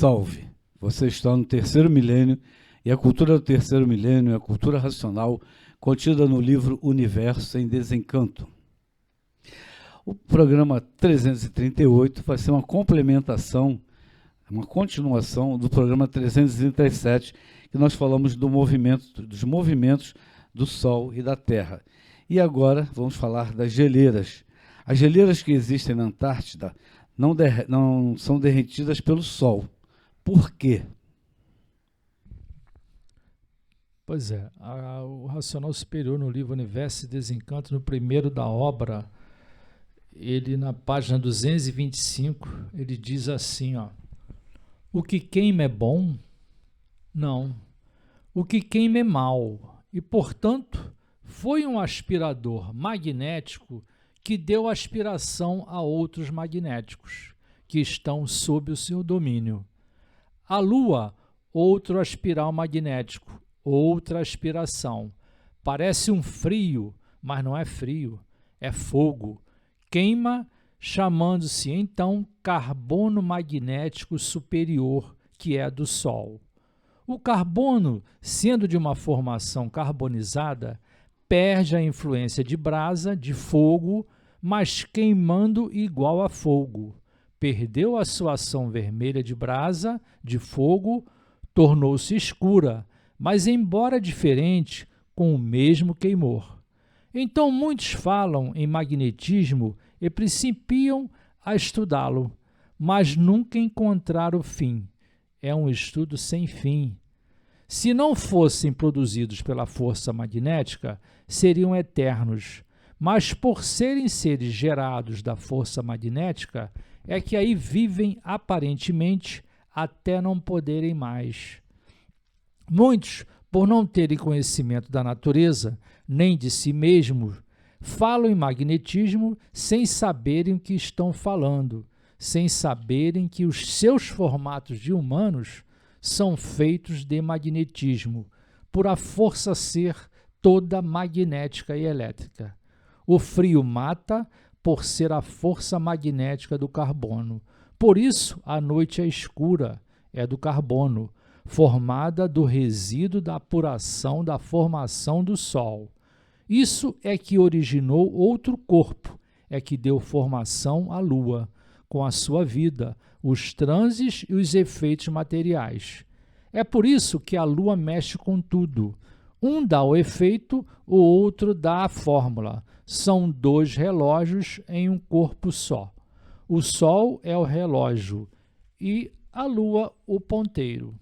Salve! Você está no terceiro milênio e a cultura do terceiro milênio é a cultura racional contida no livro Universo em Desencanto. O programa 338 vai ser uma complementação, uma continuação do programa 337, que nós falamos dos movimentos do Sol e da Terra. E agora vamos falar das geleiras. As geleiras que existem na Antártida não são derretidas pelo Sol. Por quê? Pois é, o Racional Superior no livro Universo e Desencanto, no primeiro da obra, ele na página 225, ele diz assim, ó: o que queima é bom? Não. O que queima é mal, e portanto foi um aspirador magnético que deu aspiração a outros magnéticos, que estão sob o seu domínio. A Lua, outro aspiral magnético, outra aspiração. Parece um frio, mas não é frio, é fogo. Queima, chamando-se então carbono magnético superior, que é do Sol. O carbono, sendo de uma formação carbonizada, perde a influência de brasa, de fogo, mas queimando igual a fogo. Perdeu a sua ação vermelha de brasa, de fogo, tornou-se escura, mas embora diferente, com o mesmo queimor. Então muitos falam em magnetismo e principiam a estudá-lo, mas nunca encontraram o fim. É um estudo sem fim. Se não fossem produzidos pela força magnética, seriam eternos, mas por serem seres gerados da força magnética, é que aí vivem aparentemente até não poderem mais. Muitos, por não terem conhecimento da natureza, nem de si mesmos, falam em magnetismo sem saberem o que estão falando, sem saberem que os seus formatos de humanos são feitos de magnetismo, por a força ser toda magnética e elétrica. O frio mata por ser a força magnética do carbono. Por isso, a noite é escura, é do carbono, formada do resíduo da apuração da formação do Sol. Isso é que originou outro corpo, é que deu formação à Lua, com a sua vida, os transes e os efeitos materiais. É por isso que a Lua mexe com tudo. Um dá o efeito, o outro dá a fórmula. São dois relógios em um corpo só. O Sol é o relógio e a Lua o ponteiro.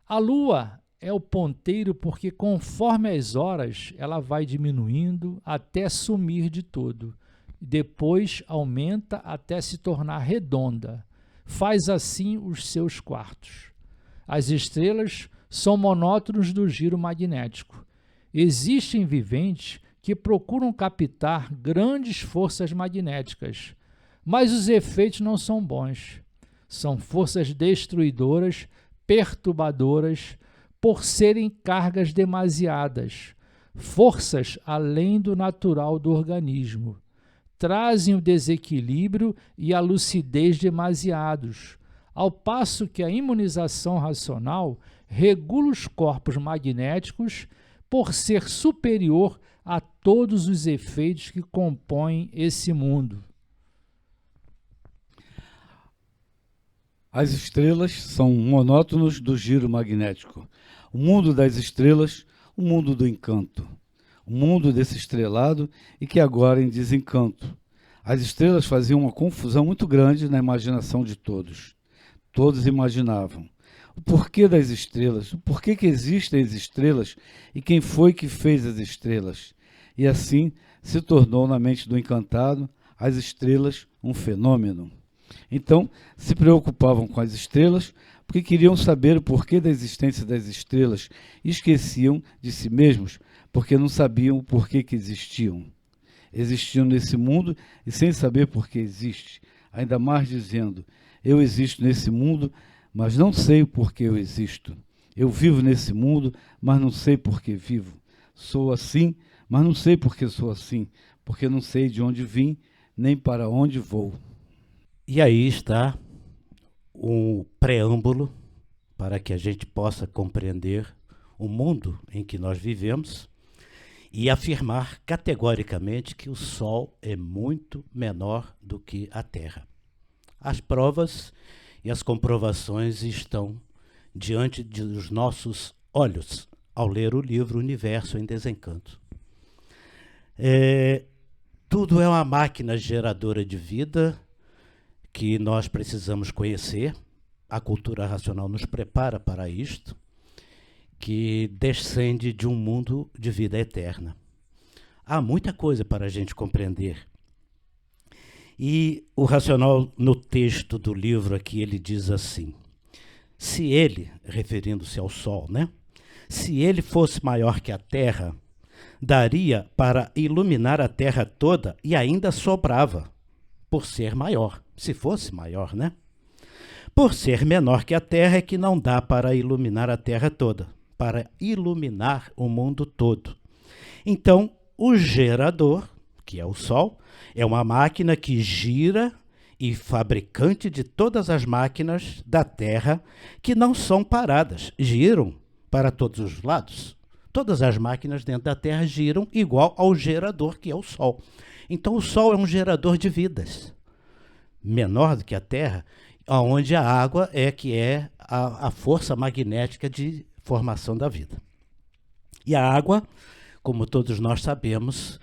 A Lua é o ponteiro porque conforme as horas ela vai diminuindo até sumir de todo. Depois aumenta até se tornar redonda. Faz assim os seus quartos. As estrelas são monótonos do giro magnético. Existem viventes que procuram captar grandes forças magnéticas, mas os efeitos não são bons. São forças destruidoras, perturbadoras, por serem cargas demasiadas, forças além do natural do organismo. Trazem o desequilíbrio e a lucidez demasiados, ao passo que a imunização racional regula os corpos magnéticos por ser superior a todos os efeitos que compõem esse mundo. As estrelas são monótonos do giro magnético. O mundo das estrelas, o mundo do encanto. O mundo desse estrelado e que agora em desencanto. As estrelas faziam uma confusão muito grande na imaginação de todos. Todos imaginavam o porquê das estrelas, o porquê que existem as estrelas e quem foi que fez as estrelas. E assim se tornou na mente do encantado as estrelas um fenômeno. Então, se preocupavam com as estrelas porque queriam saber o porquê da existência das estrelas e esqueciam de si mesmos porque não sabiam o porquê que existiam. Existiam nesse mundo e sem saber por que existe, ainda mais dizendo: eu existo nesse mundo, mas não sei o porquê eu existo. Eu vivo nesse mundo, mas não sei por que vivo. Sou assim, mas não sei por que sou assim, porque não sei de onde vim, nem para onde vou. E aí está um preâmbulo para que a gente possa compreender o mundo em que nós vivemos e afirmar categoricamente que o Sol é muito menor do que a Terra. As provas e as comprovações estão diante dos nossos olhos ao ler o livro Universo em Desencanto. Tudo é uma máquina geradora de vida que nós precisamos conhecer. A cultura racional nos prepara para isto, que descende de um mundo de vida eterna. Há muita coisa para a gente compreender. E o racional, no texto do livro aqui, ele diz assim: se ele, referindo-se ao Sol, né? Se ele fosse maior que a Terra, daria para iluminar a Terra toda e ainda sobrava, por ser maior. Se fosse maior, né? Por ser menor que a Terra é que não dá para iluminar a Terra toda, para iluminar o mundo todo. Então, o gerador, que é o Sol, é uma máquina que gira e fabricante de todas as máquinas da Terra que não são paradas, giram para todos os lados. Todas as máquinas dentro da Terra giram igual ao gerador, que é o Sol. Então, o Sol é um gerador de vidas, menor do que a Terra, onde a água é a força magnética de formação da vida. E a água, como todos nós sabemos,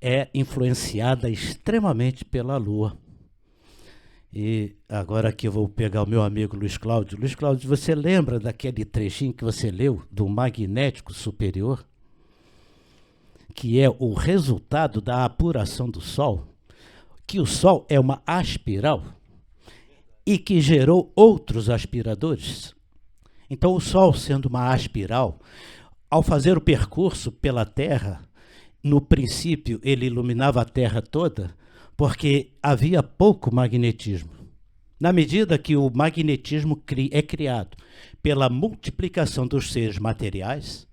é influenciada extremamente pela Lua. E agora aqui eu vou pegar o meu amigo Luiz Cláudio. Luiz Cláudio, você lembra daquele trechinho que você leu do magnético superior? Que é o resultado da apuração do Sol? Que o Sol é uma aspiral e que gerou outros aspiradores. Então, o Sol, sendo uma aspiral, ao fazer o percurso pela Terra, no princípio ele iluminava a Terra toda, porque havia pouco magnetismo. Na medida que o magnetismo é criado pela multiplicação dos seres materiais,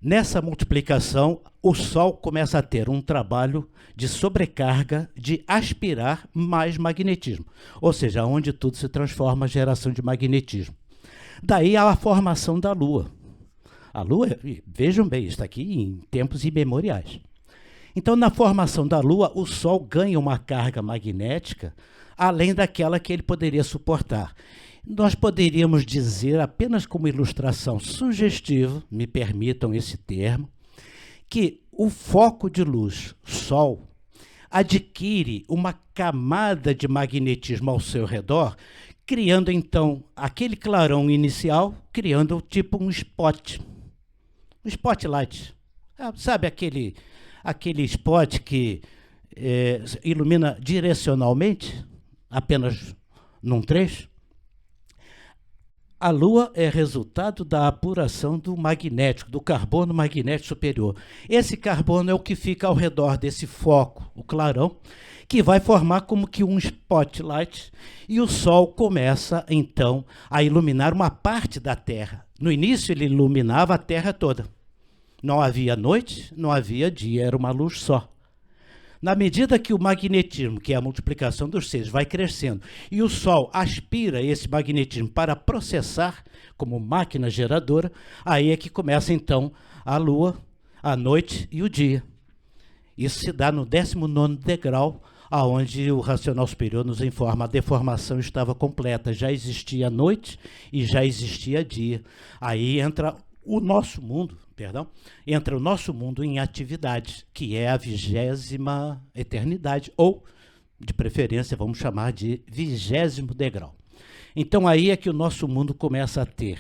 nessa multiplicação o Sol começa a ter um trabalho de sobrecarga, de aspirar mais magnetismo. Ou seja, onde tudo se transforma, geração de magnetismo. Daí a formação da Lua. A Lua, vejam bem, está aqui em tempos imemoriais. Então, na formação da Lua, o Sol ganha uma carga magnética além daquela que ele poderia suportar. Nós poderíamos dizer, apenas como ilustração sugestiva, me permitam esse termo, que o foco de luz, Sol, adquire uma camada de magnetismo ao seu redor, criando então aquele clarão inicial, criando tipo um spotlight. Sabe aquele spot que ilumina direcionalmente, apenas num trecho? A Lua é resultado da apuração do magnético, do carbono magnético superior. Esse carbono é o que fica ao redor desse foco, o clarão, que vai formar como que um spotlight, e o Sol começa, então, a iluminar uma parte da Terra. No início, ele iluminava a Terra toda. Não havia noite, não havia dia, era uma luz só. Na medida que o magnetismo, que é a multiplicação dos seres, vai crescendo, e o Sol aspira esse magnetismo para processar como máquina geradora, aí é que começa, então, a Lua, a noite e o dia. Isso se dá no 19º degrau, aonde o racional superior nos informa a deformação estava completa, já existia noite e já existia dia. Aí entra o nosso mundo, entra o nosso mundo em atividade, que é a 20ª eternidade, ou, de preferência, vamos chamar de 20º degrau. Então aí é que o nosso mundo começa a ter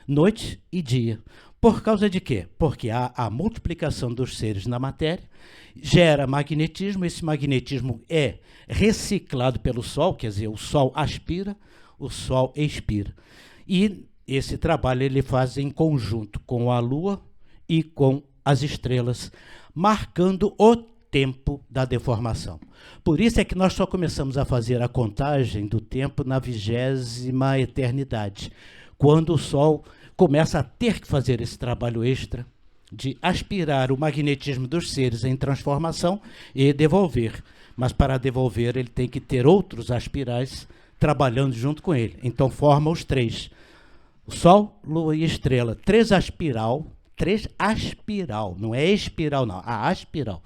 noite e dia. Por causa de quê? Porque a multiplicação dos seres na matéria gera magnetismo, esse magnetismo é reciclado pelo Sol, quer dizer, o Sol aspira, o Sol expira. E esse trabalho ele faz em conjunto com a Lua e com as estrelas, marcando o tempo da deformação. Por isso é que nós só começamos a fazer a contagem do tempo na 20ª eternidade, quando o Sol começa a ter que fazer esse trabalho extra de aspirar o magnetismo dos seres em transformação e devolver. Mas para devolver ele tem que ter outros aspirais trabalhando junto com ele. Então forma os três: o Sol, Lua e Estrela. Três aspiral, não é espiral não, a aspiral.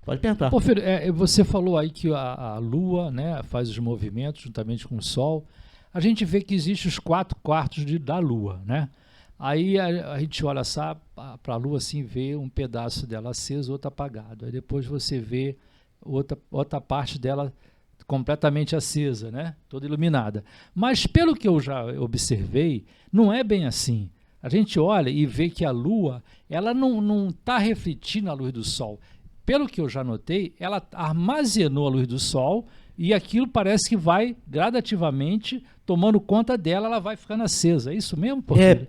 Pode perguntar. Porfírio, você falou aí que a Lua, né, faz os movimentos juntamente com o Sol. A gente vê que existem os 4 quartos da Lua, né? Aí a gente olha para a Lua assim, vê um pedaço dela aceso, outro apagado. Aí depois você vê outra parte dela completamente acesa, né? Toda iluminada. Mas pelo que eu já observei, não é bem assim. A gente olha e vê que a Lua, ela não está refletindo a luz do Sol. Pelo que eu já notei, ela armazenou a luz do Sol e aquilo parece que vai gradativamente tomando conta dela, ela vai ficando acesa. É isso mesmo, Porfírio?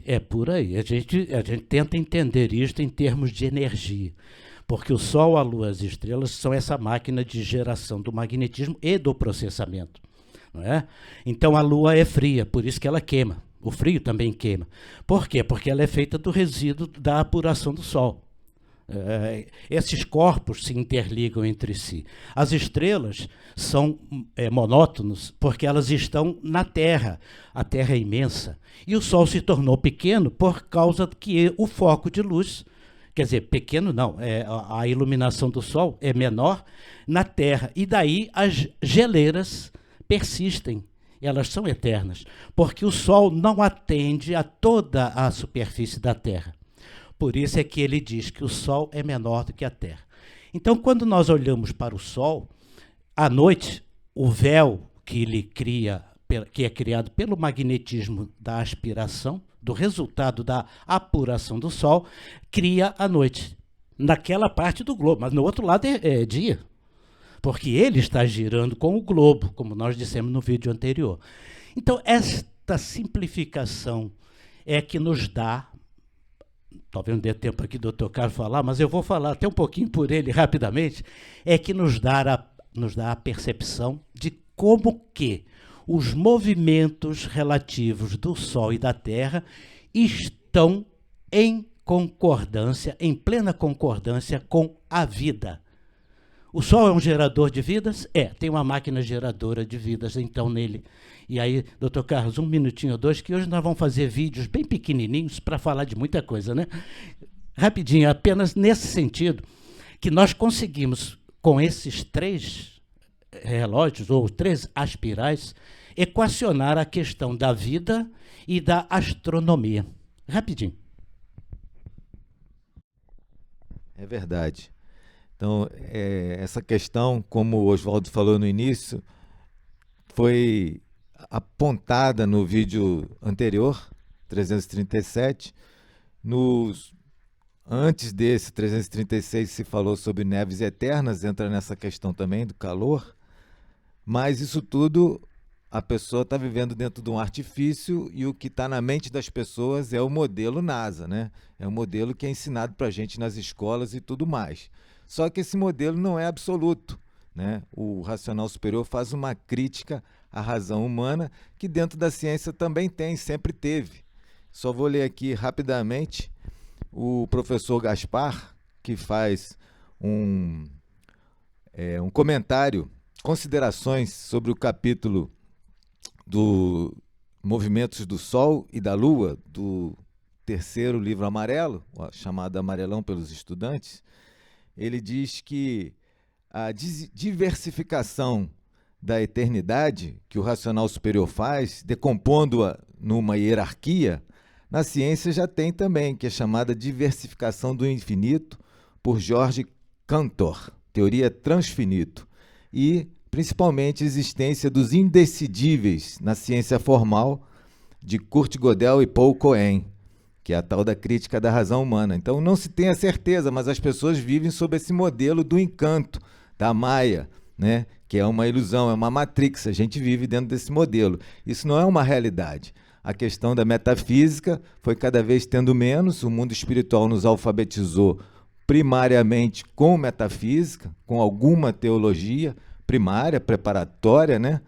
É por aí. A gente tenta entender isto em termos de energia. Porque o Sol, a Lua e as estrelas são essa máquina de geração do magnetismo e do processamento. Não é? Então a Lua é fria, por isso que ela queima. O frio também queima. Por quê? Porque ela é feita do resíduo da apuração do Sol. Esses corpos se interligam entre si. As estrelas são monótonos porque elas estão na Terra. A Terra é imensa. E o Sol se tornou pequeno por causa que o foco de luz, quer dizer, pequeno não, a iluminação do Sol é menor na Terra. E daí as geleiras persistem. Elas são eternas, porque o Sol não atende a toda a superfície da Terra. Por isso é que ele diz que o Sol é menor do que a Terra. Então, quando nós olhamos para o Sol, à noite, o véu que ele cria, que é criado pelo magnetismo da aspiração, do resultado da apuração do Sol, cria a noite, naquela parte do globo, mas no outro lado é dia, porque ele está girando com o globo, como nós dissemos no vídeo anterior. Então, esta simplificação é que nos dá, talvez não dê tempo aqui do Dr. Carlos falar, mas eu vou falar até um pouquinho por ele rapidamente, é que nos dá a percepção de como que os movimentos relativos do Sol e da Terra estão em concordância, em plena concordância com a vida. O Sol é um gerador de vidas? Tem uma máquina geradora de vidas, então, nele. E aí, doutor Carlos, 1 minutinho ou 2, que hoje nós vamos fazer vídeos bem pequenininhos para falar de muita coisa, né? Rapidinho, apenas nesse sentido, que nós conseguimos, com esses 3 relógios, ou 3 aspirais, equacionar a questão da vida e da astronomia. Rapidinho. É verdade. Então, essa questão, como o Oswaldo falou no início, foi apontada no vídeo anterior, 337. Antes desse, 336, se falou sobre neves eternas, entra nessa questão também do calor, mas isso tudo, a pessoa está vivendo dentro de um artifício e o que está na mente das pessoas é o modelo NASA, né? É o modelo que é ensinado para a gente nas escolas e tudo mais. Só que esse modelo não é absoluto, né? O racional superior faz uma crítica à razão humana, que dentro da ciência também tem, sempre teve. Só vou ler aqui rapidamente o professor Gaspar, que faz um comentário, considerações sobre o capítulo do Movimentos do Sol e da Lua, do 3º livro amarelo, chamado Amarelão pelos estudantes. Ele diz que a diversificação da eternidade que o racional superior faz, decompondo-a numa hierarquia, na ciência já tem também, que é chamada diversificação do infinito, por George Cantor, teoria transfinito, e principalmente a existência dos indecidíveis na ciência formal de Kurt Gödel e Paul Cohen, que é a tal da crítica da razão humana. Então não se tem a certeza, mas as pessoas vivem sob esse modelo do encanto, da Maia, né? Que é uma ilusão, é uma matrix, a gente vive dentro desse modelo. Isso não é uma realidade. A questão da metafísica foi cada vez tendo menos, o mundo espiritual nos alfabetizou primariamente com metafísica, com alguma teologia primária, preparatória, né?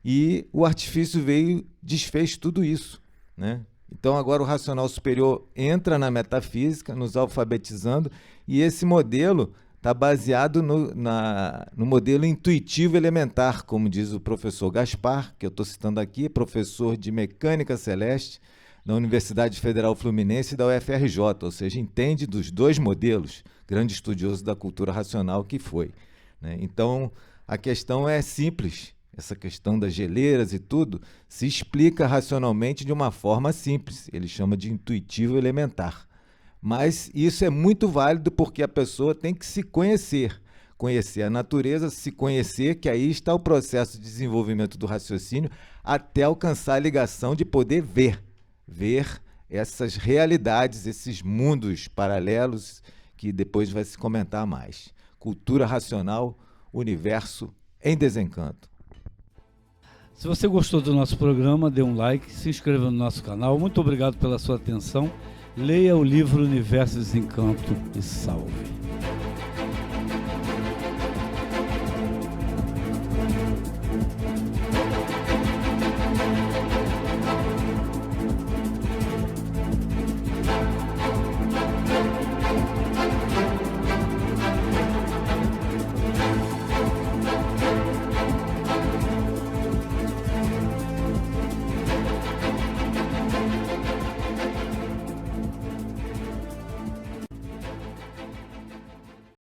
E o artifício veio, desfez tudo isso, né? Então agora o racional superior entra na metafísica, nos alfabetizando, e esse modelo está baseado no modelo intuitivo elementar, como diz o professor Gaspar, que eu estou citando aqui, professor de Mecânica Celeste da Universidade Federal Fluminense e da UFRJ, ou seja, entende dos dois modelos, grande estudioso da cultura racional que foi, né? Então, a questão é simples, essa questão das geleiras e tudo se explica racionalmente de uma forma simples, ele chama de intuitivo elementar. Mas isso é muito válido porque a pessoa tem que se conhecer a natureza, se conhecer, que aí está o processo de desenvolvimento do raciocínio até alcançar a ligação de poder ver essas realidades, esses mundos paralelos que depois vai se comentar mais. Cultura racional, universo em desencanto. Se você gostou do nosso programa, dê um like, se inscreva no nosso canal. Muito obrigado pela sua atenção. Leia o livro Universo Desencanto e salve.